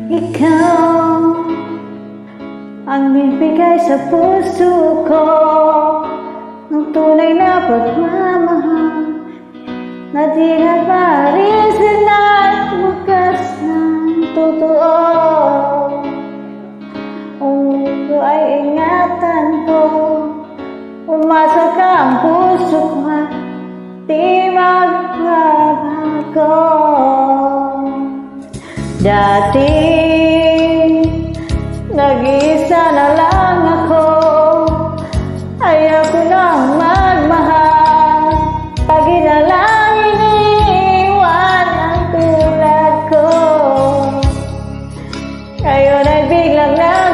Ikaw ang bibigay sa puso ko ng tunay na pagmamahal na di nagparisin at wakas ng totoo. Kung ito ay ingatan ko, umasa ka ang puso ko at di magbabago. Dati nag-iisa na lang ako, ayaw ko nang magmahal. Lagi na lang iniiwan ang tulad ko. Ngayon ay biglang na